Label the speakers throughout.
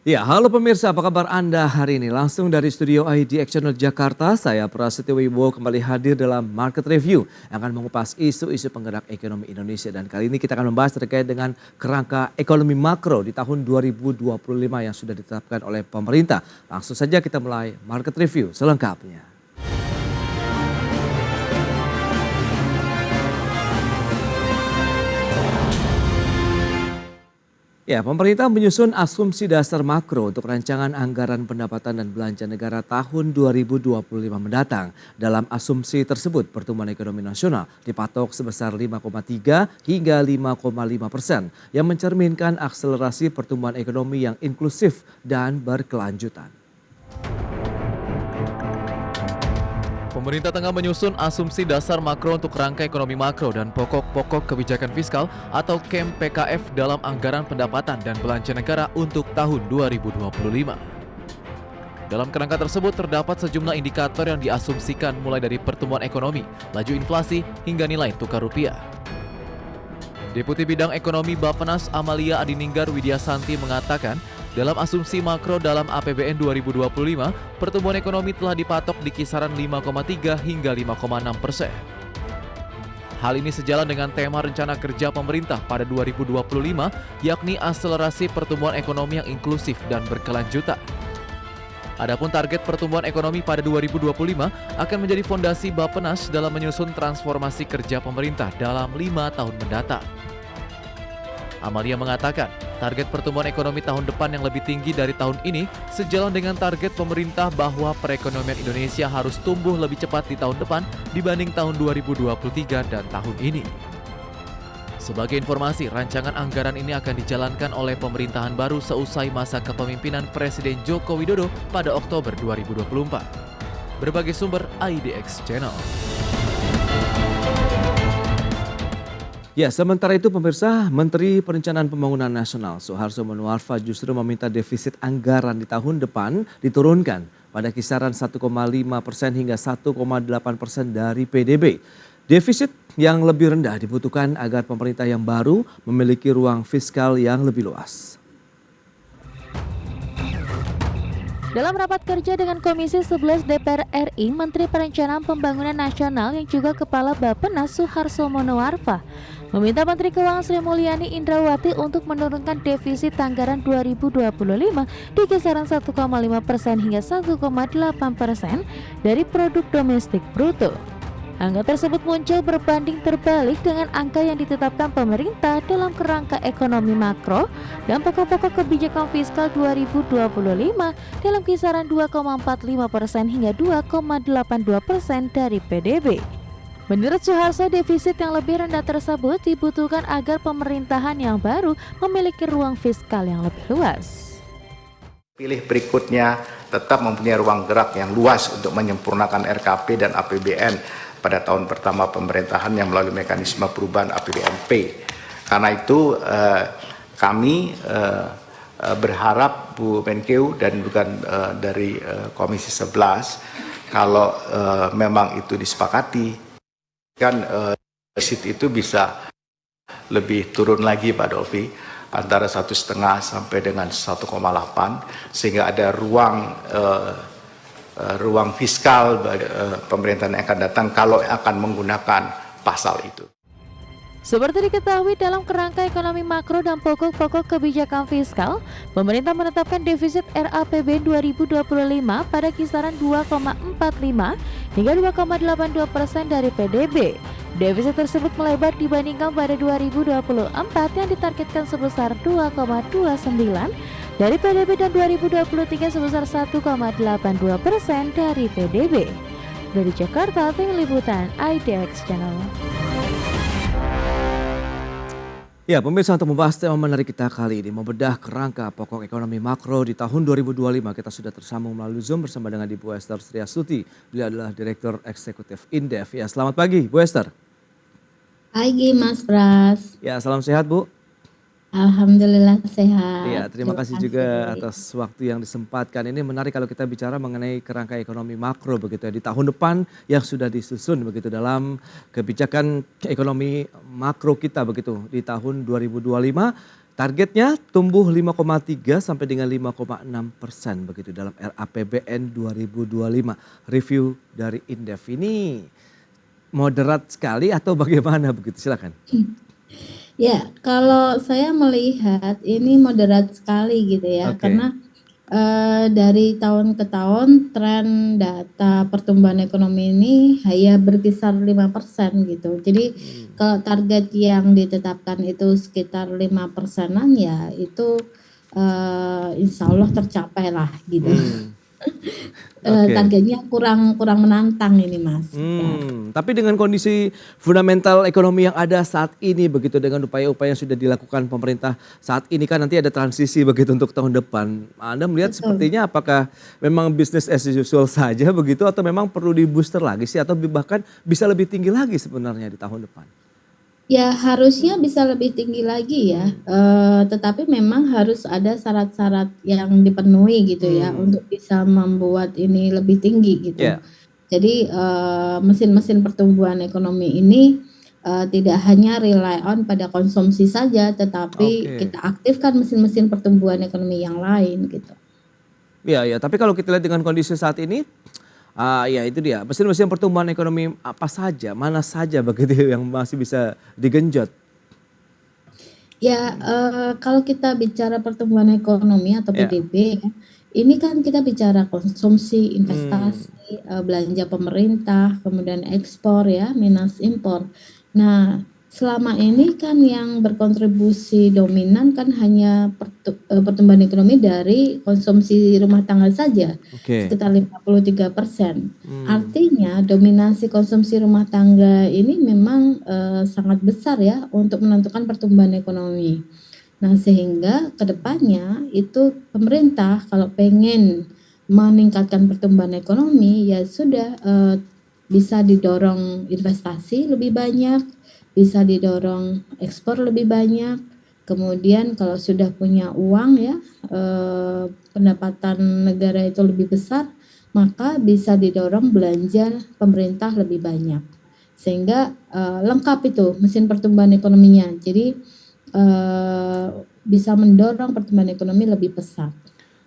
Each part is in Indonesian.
Speaker 1: Ya, halo pemirsa, apa kabar Anda hari ini? Langsung dari studio IDX Channel Jakarta, saya Prasetyo Wibowo kembali hadir dalam Market Review yang akan mengupas isu-isu penggerak ekonomi Indonesia. Dan kali ini kita akan membahas terkait dengan kerangka ekonomi makro di tahun 2025 yang sudah ditetapkan oleh pemerintah. Langsung saja kita mulai Market Review selengkapnya. Ya, pemerintah menyusun asumsi dasar makro untuk rancangan anggaran pendapatan dan belanja negara tahun 2025 mendatang. Dalam asumsi tersebut, pertumbuhan ekonomi nasional dipatok sebesar 5,3 hingga 5,5%, yang mencerminkan akselerasi pertumbuhan ekonomi yang inklusif dan berkelanjutan.
Speaker 2: Pemerintah tengah menyusun asumsi dasar makro untuk rangka ekonomi makro dan pokok-pokok kebijakan fiskal atau KEM PKF dalam anggaran pendapatan dan belanja negara untuk tahun 2025. Dalam kerangka tersebut terdapat sejumlah indikator yang diasumsikan mulai dari pertumbuhan ekonomi, laju inflasi, hingga nilai tukar rupiah. Deputi Bidang Ekonomi Bappenas Amalia Adininggar Widyasanti mengatakan, dalam asumsi makro dalam APBN 2025, pertumbuhan ekonomi telah dipatok di kisaran 5,3 hingga 5,6%. Hal ini sejalan dengan tema rencana kerja pemerintah pada 2025, yakni akselerasi pertumbuhan ekonomi yang inklusif dan berkelanjutan. Adapun target pertumbuhan ekonomi pada 2025 akan menjadi fondasi Bappenas dalam menyusun transformasi kerja pemerintah dalam 5 tahun mendatang. Amalia mengatakan, target pertumbuhan ekonomi tahun depan yang lebih tinggi dari tahun ini sejalan dengan target pemerintah bahwa perekonomian Indonesia harus tumbuh lebih cepat di tahun depan dibanding tahun 2023 dan tahun ini. Sebagai informasi, rancangan anggaran ini akan dijalankan oleh pemerintahan baru seusai masa kepemimpinan Presiden Joko Widodo pada Oktober 2024. Berbagai sumber IDX Channel.
Speaker 1: Ya, sementara itu pemirsa, Menteri Perencanaan Pembangunan Nasional Suharto Monoarfa justru meminta defisit anggaran di tahun depan diturunkan pada kisaran 1,5% hingga 1,8% dari PDB. Defisit yang lebih rendah dibutuhkan agar pemerintah yang baru memiliki ruang fiskal yang lebih luas.
Speaker 3: Dalam rapat kerja dengan Komisi 11 DPR RI, Menteri Perencanaan Pembangunan Nasional yang juga Kepala Bappenas Suharto Monoarfa meminta Menteri Keuangan Sri Mulyani Indrawati untuk menurunkan defisit anggaran 2025 di kisaran 1,5% hingga 1,8% dari produk domestik bruto. Angka tersebut muncul berbanding terbalik dengan angka yang ditetapkan pemerintah dalam kerangka ekonomi makro dan pokok-pokok kebijakan fiskal 2025 dalam kisaran 2,45% hingga 2,82% dari PDB. Menurut Suharto, defisit yang lebih rendah tersebut dibutuhkan agar pemerintahan yang baru memiliki ruang fiskal yang lebih luas.
Speaker 4: Pilih berikutnya tetap mempunyai ruang gerak yang luas untuk menyempurnakan RKP dan APBN pada tahun pertama pemerintahan yang melalui mekanisme perubahan APBNP. Karena itu kami berharap Bu Menkeu dan bukan dari Komisi 11 kalau memang itu disepakati kan defisit itu bisa lebih turun lagi Pak Dolfi antara 1,5 sampai dengan 1,8 sehingga ada ruang fiskal pemerintahan yang akan datang kalau akan menggunakan pasal itu.
Speaker 3: Seperti diketahui dalam kerangka ekonomi makro dan pokok-pokok kebijakan fiskal, pemerintah menetapkan defisit RAPBN 2025 pada kisaran 2,45 hingga 2,82% dari PDB. Defisit tersebut melebar dibandingkan pada 2024 yang ditargetkan sebesar 2,29 dari PDB dan 2023 sebesar 1,82% dari PDB. Dari Jakarta, tim liputan IDX Channel.
Speaker 1: Ya, pemirsa, untuk membahas tema menarik kita kali ini, membedah kerangka pokok ekonomi makro di tahun 2025, kita sudah tersambung melalui Zoom bersama dengan Ibu Esther Sriastuti. Beliau adalah Direktur Eksekutif Indef. Ya, selamat pagi Bu Esther.
Speaker 5: Pagi Mas Pras.
Speaker 1: Ya, salam sehat Bu.
Speaker 5: Alhamdulillah sehat.
Speaker 1: Iya, terima kasih juga atas waktu yang disempatkan. Ini menarik kalau kita bicara mengenai kerangka ekonomi makro begitu ya di tahun depan yang sudah disusun begitu dalam kebijakan ekonomi makro kita begitu di tahun 2025 Targetnya tumbuh 5,3 sampai dengan 5,6% begitu dalam RAPBN 2025. Review dari Indef ini moderat sekali atau bagaimana begitu? Silakan.
Speaker 5: Ya, kalau saya melihat ini moderat sekali gitu ya,
Speaker 1: Oke.
Speaker 5: karena dari tahun ke tahun tren data pertumbuhan ekonomi ini hanya berkisar 5% gitu. Jadi kalau target yang ditetapkan itu sekitar 5%-an ya itu insya Allah tercapai lah gitu.
Speaker 1: Hmm. Oke.
Speaker 5: Targetnya kurang menantang ini Mas. Ya.
Speaker 1: Tapi dengan kondisi fundamental ekonomi yang ada saat ini begitu dengan upaya-upaya yang sudah dilakukan pemerintah saat ini kan nanti ada transisi begitu untuk tahun depan. Anda melihat
Speaker 5: Betul.
Speaker 1: sepertinya apakah memang business as usual saja begitu atau memang perlu di booster lagi sih atau bahkan bisa lebih tinggi lagi sebenarnya di tahun depan?
Speaker 5: Ya harusnya bisa lebih tinggi lagi ya, tetapi memang harus ada syarat-syarat yang dipenuhi gitu ya untuk bisa membuat ini lebih tinggi gitu.
Speaker 1: Ya.
Speaker 5: Jadi mesin-mesin pertumbuhan ekonomi ini tidak hanya rely on pada konsumsi saja, tetapi
Speaker 1: Oke.
Speaker 5: kita aktifkan mesin-mesin pertumbuhan ekonomi yang lain gitu.
Speaker 1: Iya, tapi kalau kita lihat dengan kondisi saat ini, ya itu dia, mesin-mesin pertumbuhan ekonomi apa saja, mana saja begitu yang masih bisa digenjot?
Speaker 5: Ya, kalau kita bicara pertumbuhan ekonomi atau
Speaker 1: Ya.
Speaker 5: PDB ya, ini kan kita bicara konsumsi, investasi, belanja pemerintah, kemudian ekspor ya, minus impor. Nah, selama ini kan yang berkontribusi dominan kan hanya pertumbuhan ekonomi dari konsumsi rumah tangga saja,
Speaker 1: Oke.
Speaker 5: sekitar 53%. Artinya dominasi konsumsi rumah tangga ini memang sangat besar ya untuk menentukan pertumbuhan ekonomi. Nah, sehingga kedepannya itu pemerintah kalau pengen meningkatkan pertumbuhan ekonomi ya sudah bisa didorong investasi lebih banyak, bisa didorong ekspor lebih banyak. Kemudian kalau sudah punya uang ya, pendapatan negara itu lebih besar, maka bisa didorong belanja pemerintah lebih banyak. Sehingga lengkap itu mesin pertumbuhan ekonominya. Jadi bisa mendorong pertumbuhan ekonomi lebih pesat.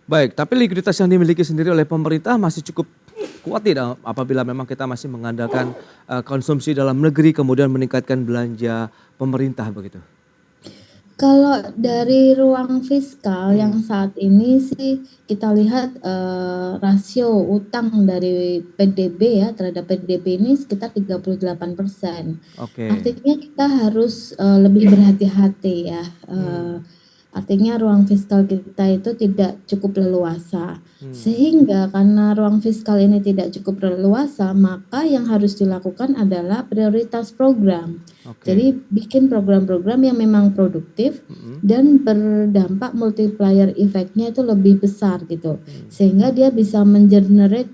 Speaker 1: Baik, tapi likuiditas yang dimiliki sendiri oleh pemerintah masih cukup kuat tidak apabila memang kita masih mengandalkan konsumsi dalam negeri kemudian meningkatkan belanja pemerintah begitu?
Speaker 5: Kalau dari ruang fiskal yang saat ini sih kita lihat rasio utang dari PDB ya terhadap PDB ini sekitar 38%.
Speaker 1: Oke.
Speaker 5: Artinya kita harus lebih berhati-hati ya. Artinya ruang fiskal kita itu tidak cukup leluasa. Sehingga karena ruang fiskal ini tidak cukup leluasa, maka yang harus dilakukan adalah prioritas program.
Speaker 1: Oke.
Speaker 5: Jadi bikin program-program yang memang produktif dan berdampak multiplier effect-nya itu lebih besar gitu. Sehingga dia bisa mengenerate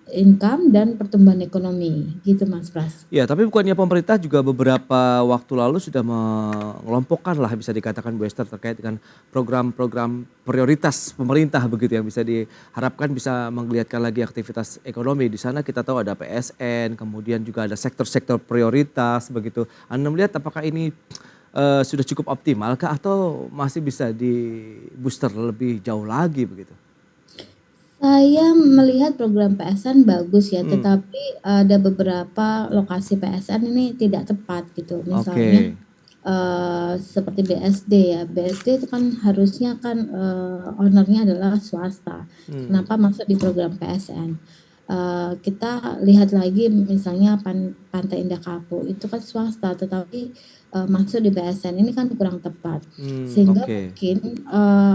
Speaker 5: income dan pertumbuhan ekonomi gitu Mas Pras.
Speaker 1: Ya, tapi bukannya pemerintah juga beberapa waktu lalu sudah mengelompokkan lah bisa dikatakan Bu Esther terkait dengan program-program prioritas pemerintah begitu yang bisa diharapkan bisa menggeliatkan lagi aktivitas ekonomi. Di sana kita tahu ada PSN, kemudian juga ada sektor-sektor prioritas begitu. Anda melihat apakah ini sudah cukup optimalkah atau masih bisa di booster lebih jauh lagi begitu?
Speaker 5: Saya melihat program PSN bagus ya, tetapi ada beberapa lokasi PSN ini tidak tepat gitu. Misalnya seperti BSD ya, BSD itu kan harusnya kan ownernya adalah swasta. Kenapa masuk di program PSN? Kita lihat lagi misalnya Pantai Indah Kapuk itu kan swasta, tetapi masuk di PSN ini kan kurang tepat. Sehingga mungkin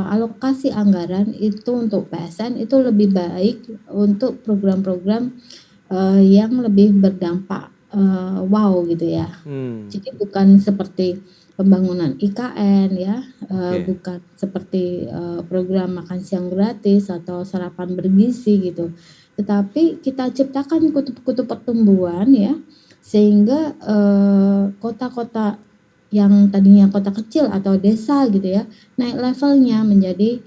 Speaker 5: alokasi anggaran itu untuk PSN itu lebih baik untuk program-program yang lebih berdampak wow gitu ya. Jadi bukan seperti pembangunan IKN ya, bukan seperti program makan siang gratis atau sarapan bergizi gitu. Tetapi kita ciptakan kutub-kutub pertumbuhan ya, sehingga kota-kota yang tadinya kota kecil atau desa gitu ya, naik levelnya menjadi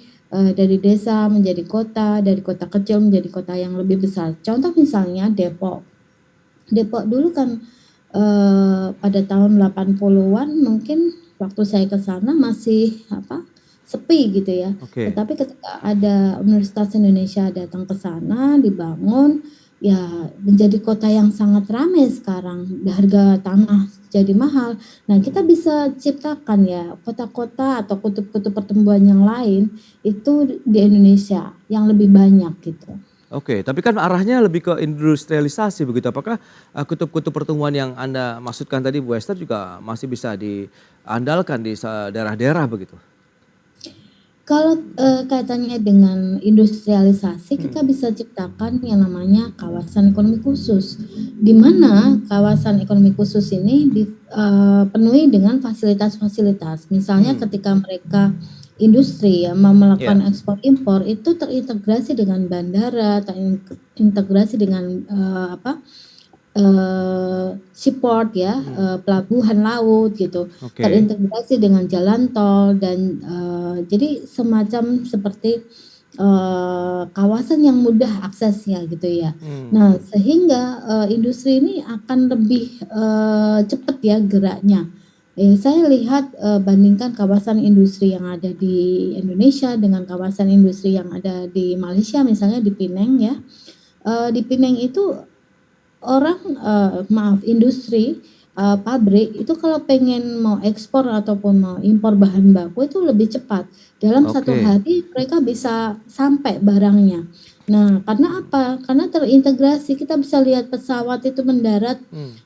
Speaker 5: dari desa menjadi kota, dari kota kecil menjadi kota yang lebih besar. Contoh misalnya Depok. Depok dulu kan pada tahun 80-an mungkin waktu saya ke sana masih sepi gitu ya.
Speaker 1: Oke.
Speaker 5: Tetapi ketika ada Universitas Indonesia datang ke sana, dibangun, ya menjadi kota yang sangat ramai sekarang. Harga tanah jadi mahal. Nah, kita bisa ciptakan ya kota-kota atau kutub-kutub pertumbuhan yang lain itu di Indonesia yang lebih banyak gitu.
Speaker 1: Oke, tapi kan arahnya lebih ke industrialisasi begitu. Apakah kutub-kutub pertumbuhan yang Anda maksudkan tadi Bu Esther juga masih bisa diandalkan di daerah-daerah begitu?
Speaker 5: Kalau, kaitannya dengan industrialisasi, kita bisa ciptakan yang namanya kawasan ekonomi khusus, di mana kawasan ekonomi khusus ini penuhi dengan fasilitas-fasilitas. Misalnya ketika mereka industri ya, mau melakukan
Speaker 1: Ya.
Speaker 5: ekspor impor, itu terintegrasi dengan bandara, terintegrasi dengan, seaport ya, pelabuhan laut gitu,
Speaker 1: Oke.
Speaker 5: terintegrasi dengan jalan tol dan, jadi semacam seperti, kawasan yang mudah aksesnya gitu ya.
Speaker 1: Hmm.
Speaker 5: Nah sehingga, industri ini akan lebih, cepat ya geraknya. Saya lihat, bandingkan kawasan industri yang ada di Indonesia dengan kawasan industri yang ada di Malaysia misalnya di Penang ya, di Penang itu orang, industri, pabrik itu kalau pengen mau ekspor ataupun mau impor bahan baku itu lebih cepat. Dalam 1
Speaker 1: Oke.
Speaker 5: hari mereka bisa sampai barangnya. Nah, karena apa? Karena terintegrasi, kita bisa lihat pesawat itu mendarat,
Speaker 1: Hmm.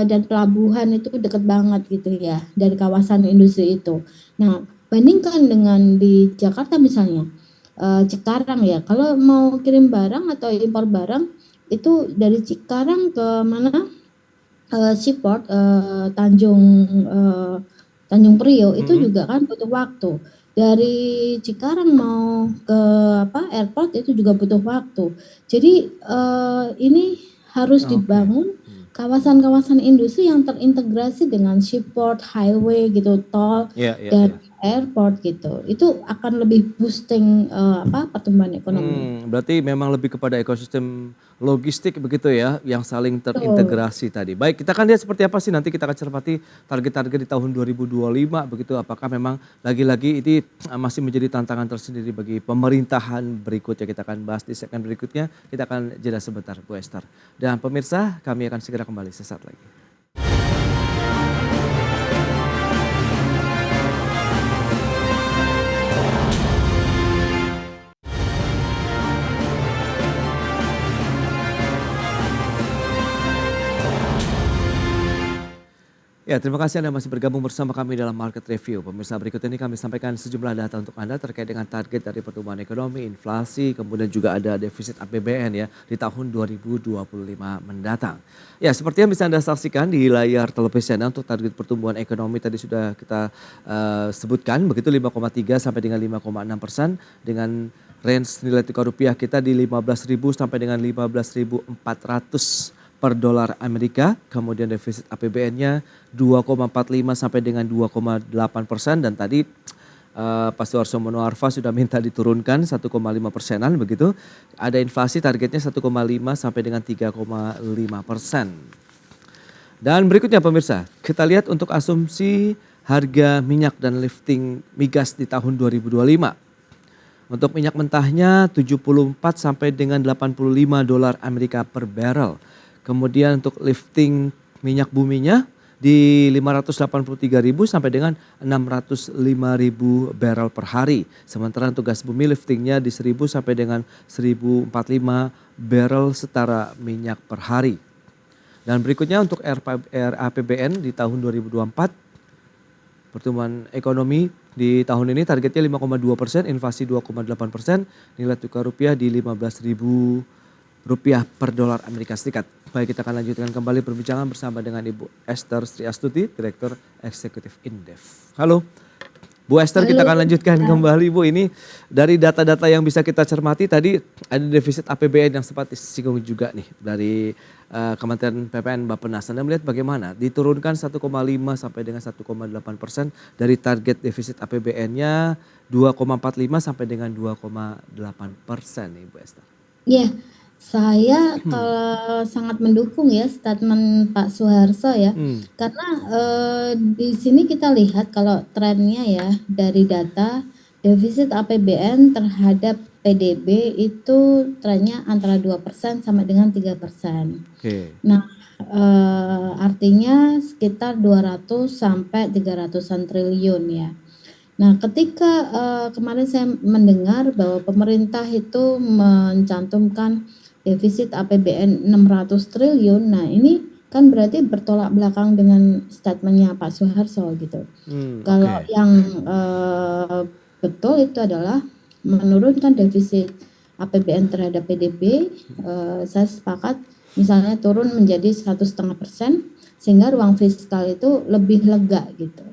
Speaker 5: dan pelabuhan itu dekat banget gitu ya, dari kawasan industri itu. Nah, bandingkan dengan di Jakarta misalnya, Cikarang ya, kalau mau kirim barang atau impor barang itu dari Cikarang ke mana, seaport, Tanjung Priok itu
Speaker 1: Mm-mm.
Speaker 5: juga kan butuh waktu. Dari Cikarang mau ke airport itu juga butuh waktu. Jadi, ini harus
Speaker 1: Oke.
Speaker 5: dibangun kawasan-kawasan industri yang terintegrasi dengan seaport, highway gitu, tol,
Speaker 1: Ya, ya,
Speaker 5: dan
Speaker 1: ya.
Speaker 5: airport gitu. Itu akan lebih boosting, pertumbuhan ekonomi.
Speaker 1: Berarti memang lebih kepada ekosistem logistik begitu ya, yang saling
Speaker 5: Betul.
Speaker 1: terintegrasi tadi. Baik, kita akan lihat seperti apa sih nanti kita akan cermati target-target di tahun 2025 begitu. Apakah memang lagi-lagi ini masih menjadi tantangan tersendiri bagi pemerintahan berikutnya. Kita akan bahas di segmen berikutnya. Kita akan jeda sebentar Bu Esther. Dan pemirsa, kami akan segera kembali sesaat lagi. Ya, terima kasih Anda masih bergabung bersama kami dalam Market Review. Pemirsa, berikut ini kami sampaikan sejumlah data untuk Anda terkait dengan target dari pertumbuhan ekonomi, inflasi, kemudian juga ada defisit APBN ya di tahun 2025 mendatang. Ya, seperti yang bisa Anda saksikan di layar televisi Anda untuk target pertumbuhan ekonomi tadi sudah kita sebutkan begitu 5,3 sampai dengan 5,6% dengan range nilai tukar rupiah kita di 15.000 sampai dengan 15.400 per dolar Amerika, kemudian defisit APBN-nya 2,45 sampai dengan 2,8% dan tadi Pak Suharso Monoarfa sudah minta diturunkan 1,5%-an begitu. Ada inflasi targetnya 1,5 sampai dengan 3,5%. Dan berikutnya pemirsa, kita lihat untuk asumsi harga minyak dan lifting migas di tahun 2025. Untuk minyak mentahnya 74 sampai dengan 85 dolar Amerika per barrel. Kemudian untuk lifting minyak buminya di 583.000 sampai dengan 605.000 barrel per hari. Sementara untuk gas bumi liftingnya di 1.000 sampai dengan 1.045 barrel setara minyak per hari. Dan berikutnya untuk RAPBN di tahun 2024, pertumbuhan ekonomi di tahun ini targetnya 5,2%, inflasi 2,8%, nilai tukar rupiah di 15.000 rupiah per dolar Amerika Serikat. Baik, kita akan lanjutkan kembali perbincangan bersama dengan Ibu Esther Sri Astuti, Direktur Eksekutif Indef. Halo, Bu Esther, kita
Speaker 5: Halo,
Speaker 1: akan lanjutkan kembali Bu. Ini dari data-data yang bisa kita cermati tadi ada defisit APBN yang sempat disinggung juga nih dari Kementerian PPN Bappenas. Anda melihat bagaimana? Diturunkan 1,5 sampai dengan 1,8% dari target defisit APBN-nya 2,45 sampai dengan 2,8% nih Bu Esther.
Speaker 5: Iya, Saya kalau sangat mendukung ya statement Pak Suharso ya, karena di sini kita lihat kalau trennya ya dari data defisit APBN terhadap PDB itu trennya antara 2% sampai dengan 3%.
Speaker 1: Oke.
Speaker 5: Nah, artinya sekitar 200 sampai 300-an triliun ya. Nah, ketika kemarin saya mendengar bahwa pemerintah itu mencantumkan defisit APBN 600 triliun, nah ini kan berarti bertolak belakang dengan statementnya Pak Suharso gitu. Kalau
Speaker 1: Oke.
Speaker 5: yang betul itu adalah menurunkan defisit APBN terhadap PDB, saya sepakat misalnya turun menjadi 1,5% sehingga ruang fiskal itu lebih lega gitu.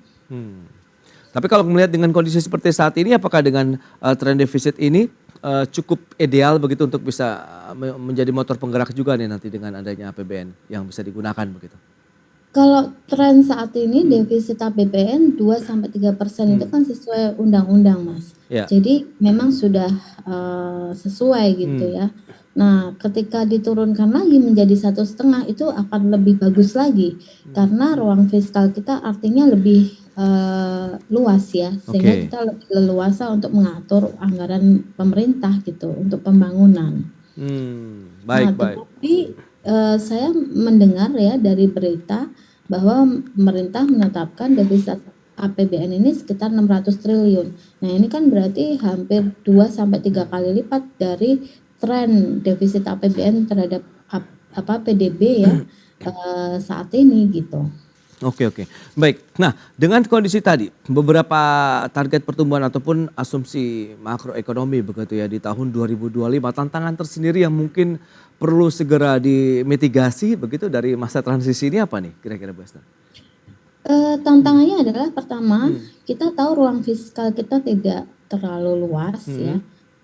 Speaker 1: Tapi kalau melihat dengan kondisi seperti saat ini, apakah dengan tren defisit ini cukup ideal begitu untuk bisa menjadi motor penggerak juga nih nanti dengan adanya APBN yang bisa digunakan begitu?
Speaker 5: Kalau tren saat ini defisit APBN 2-3% itu kan sesuai undang-undang, Mas.
Speaker 1: Ya.
Speaker 5: Jadi memang sudah sesuai gitu ya. Nah, ketika diturunkan lagi menjadi 1,5 itu akan lebih bagus lagi karena ruang fiskal kita artinya lebih luas ya, sehingga
Speaker 1: Oke.
Speaker 5: kita lebih leluasa untuk mengatur anggaran pemerintah gitu untuk pembangunan. Nah,
Speaker 1: Baik, baik.
Speaker 5: tetapi saya mendengar ya dari berita bahwa pemerintah menetapkan defisit APBN ini sekitar 600 triliun. Nah, ini kan berarti hampir 2-3 kali lipat dari tren defisit APBN terhadap PDB ya saat ini gitu.
Speaker 1: Oke, oke. Baik. Nah, dengan kondisi tadi, beberapa target pertumbuhan ataupun asumsi makroekonomi begitu ya di tahun 2025, tantangan tersendiri yang mungkin perlu segera dimitigasi begitu dari masa transisi ini apa nih kira-kira Bu Esther?
Speaker 5: Tantangannya adalah pertama, kita tahu ruang fiskal kita tidak terlalu luas ya,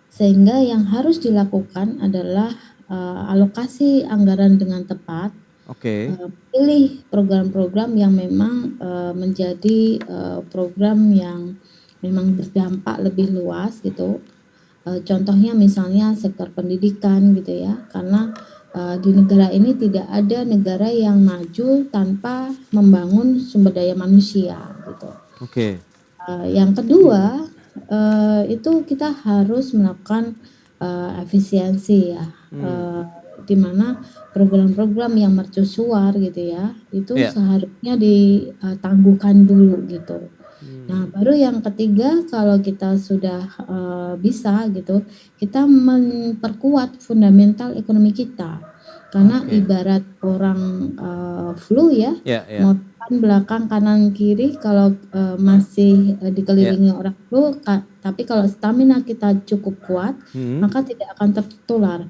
Speaker 5: sehingga yang harus dilakukan adalah alokasi anggaran dengan tepat.
Speaker 1: Oke.
Speaker 5: Pilih program-program yang memang menjadi program yang memang berdampak lebih luas gitu. Contohnya misalnya sektor pendidikan gitu ya, karena di negara ini tidak ada negara yang maju tanpa membangun sumber daya manusia gitu.
Speaker 1: Oke.
Speaker 5: Yang kedua itu kita harus melakukan efisiensi ya, di mana program-program yang mercusuar gitu ya, itu
Speaker 1: Iya.
Speaker 5: seharusnya ditangguhkan dulu gitu. Nah, baru yang ketiga kalau kita sudah bisa gitu, kita memperkuat fundamental ekonomi kita. Karena
Speaker 1: Oke.
Speaker 5: ibarat orang flu ya,
Speaker 1: Ya, ya.
Speaker 5: mau depan, belakang, kanan, kiri kalau masih dikelilingi orang flu, tapi kalau stamina kita cukup kuat, maka tidak akan tertular.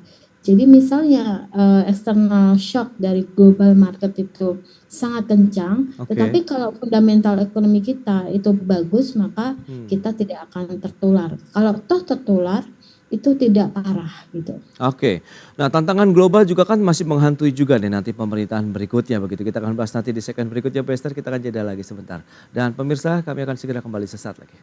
Speaker 5: Jadi misalnya external shock dari global market itu sangat kencang,
Speaker 1: Oke.
Speaker 5: tetapi kalau fundamental ekonomi kita itu bagus, maka kita tidak akan tertular. Kalau toh tertular, itu tidak parah gitu.
Speaker 1: Oke. Nah, tantangan global juga kan masih menghantui juga nih nanti pemerintahan berikutnya begitu. Kita akan bahas nanti di segmen berikutnya Bu Esther, kita akan jeda lagi sebentar. Dan pemirsa, kami akan segera kembali sesaat lagi.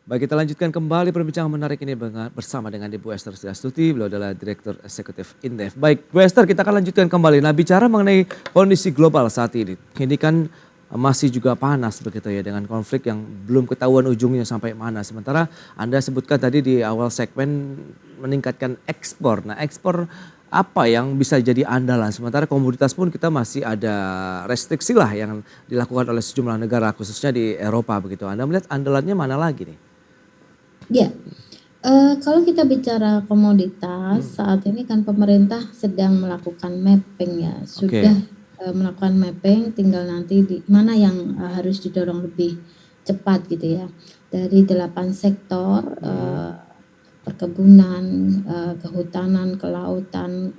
Speaker 1: Baik, kita lanjutkan kembali perbincangan menarik ini bersama dengan Ibu Esther Setiastuti, beliau adalah Direktur Eksekutif Indef. Baik, Bu Esther, kita akan lanjutkan kembali. Nah, bicara mengenai kondisi global saat ini kan masih juga panas begitu ya dengan konflik yang belum ketahuan ujungnya sampai mana. Sementara Anda sebutkan tadi di awal segmen meningkatkan ekspor. Nah, ekspor apa yang bisa jadi andalan? Sementara komoditas pun kita masih ada restriksi lah yang dilakukan oleh sejumlah negara khususnya di Eropa begitu. Anda melihat andalannya mana lagi nih?
Speaker 5: Ya, kalau kita bicara komoditas, saat ini kan pemerintah sedang melakukan mapping ya, sudah melakukan mapping, tinggal nanti di mana yang harus didorong lebih cepat gitu ya. Dari 8 sektor, perkebunan, kehutanan, kelautan,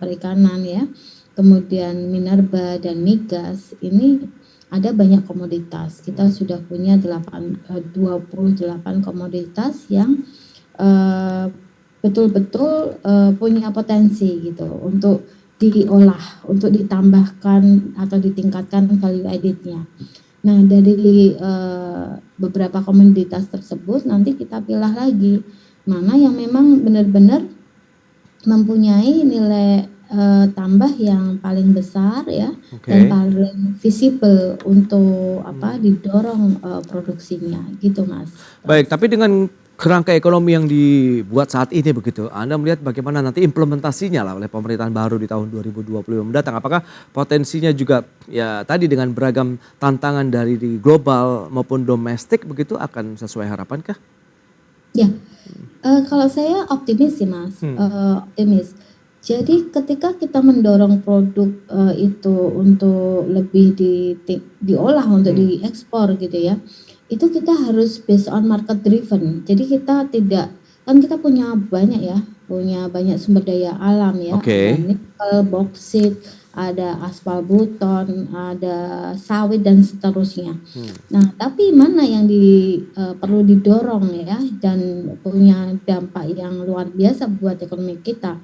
Speaker 5: perikanan ya, kemudian minerba dan migas, ini ada banyak komoditas. Kita sudah punya 28 komoditas yang eh, betul-betul punya potensi gitu untuk diolah, untuk ditambahkan atau ditingkatkan value added-nya. Nah, dari beberapa komoditas tersebut nanti kita pilah lagi mana yang memang benar-benar mempunyai nilai tambah yang paling besar ya, dan paling visible untuk didorong produksinya gitu Mas.
Speaker 1: Baik, tapi dengan kerangka ekonomi yang dibuat saat ini begitu, Anda melihat bagaimana nanti implementasinya lah oleh pemerintahan baru di tahun 2025 mendatang? Apakah potensinya juga ya tadi dengan beragam tantangan dari di global maupun domestik begitu akan sesuai harapankah?
Speaker 5: Ya, kalau saya optimis sih Mas, optimis. Jadi ketika kita mendorong produk itu untuk lebih diolah untuk diekspor gitu ya, itu kita harus based on market driven. Jadi kita tidak, kan kita punya banyak sumber daya alam ya, ada nikel, boksit, ada aspal buton, ada sawit dan seterusnya. Nah, tapi mana yang perlu didorong ya dan punya dampak yang luar biasa buat ekonomi kita.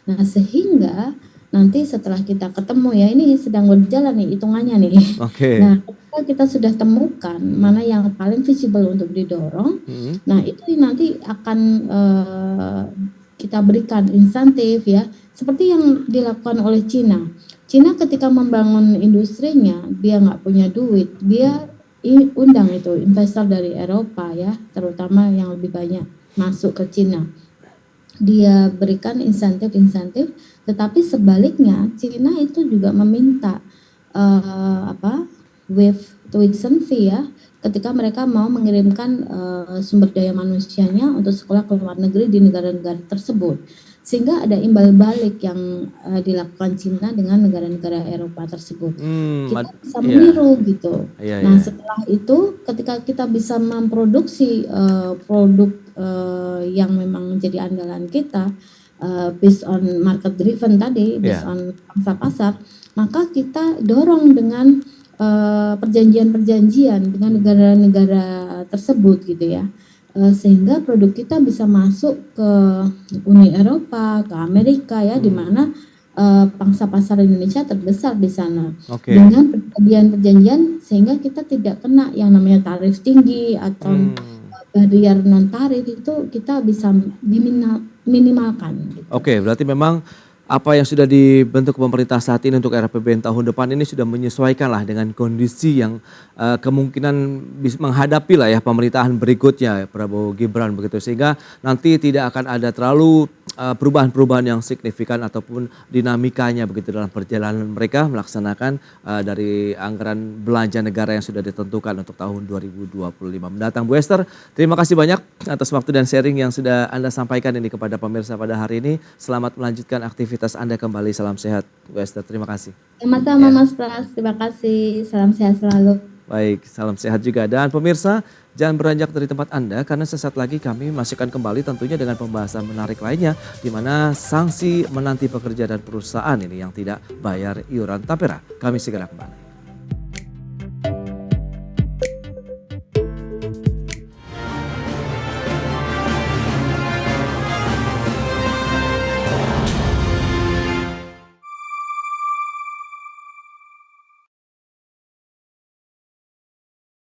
Speaker 5: Nah, sehingga nanti setelah kita ketemu ya, ini sedang berjalan nih hitungannya nih. Nah, ketika kita sudah temukan mana yang paling visible untuk didorong, nah itu nanti akan kita berikan insentif ya, seperti yang dilakukan oleh Cina. Cina ketika membangun industrinya, dia nggak punya duit, dia undang itu investor dari Eropa ya, terutama yang lebih banyak masuk ke Cina. Dia berikan insentif, tetapi sebaliknya Cina itu juga meminta wave tuition fee ya, ketika mereka mau mengirimkan sumber daya manusianya untuk sekolah ke luar negeri di negara-negara tersebut. Sehingga ada imbal balik yang dilakukan Cina dengan negara-negara Eropa tersebut. Kita bisa meniru gitu. Nah, setelah itu ketika kita bisa memproduksi produk yang memang menjadi andalan kita based on market driven tadi, based on pangsa pasar, maka kita dorong dengan perjanjian-perjanjian dengan negara-negara tersebut gitu ya. Sehingga produk kita bisa masuk ke Uni Eropa, ke Amerika ya, di mana pangsa pasar Indonesia terbesar di sana. Dengan perjanjian-perjanjian sehingga kita tidak kena yang namanya tarif tinggi atau barrier non tarif, itu kita bisa minimalkan. Gitu.
Speaker 1: Berarti memang apa yang sudah dibentuk pemerintah saat ini untuk RAPBN tahun depan ini sudah menyesuaikan lah dengan kondisi yang kemungkinan menghadapi lah ya pemerintahan berikutnya Prabowo Gibran begitu, sehingga nanti tidak akan ada terlalu perubahan-perubahan yang signifikan ataupun dinamikanya begitu dalam perjalanan mereka melaksanakan dari anggaran belanja negara yang sudah ditentukan untuk tahun 2025 mendatang. Bu Esther, terima kasih banyak atas waktu dan sharing yang sudah Anda sampaikan ini kepada pemirsa pada hari ini. Selamat melanjutkan aktivitas Anda kembali. Salam sehat, Bu Esther. Terima kasih.
Speaker 5: Sama-sama Mas Pras, terima kasih. Salam sehat selalu.
Speaker 1: Baik, salam sehat juga. Dan pemirsa, jangan beranjak dari tempat Anda karena sesaat lagi kami masih akan kembali tentunya dengan pembahasan menarik lainnya di mana sanksi menanti pekerja dan perusahaan ini yang tidak bayar iuran tapera. Kami segera kembali.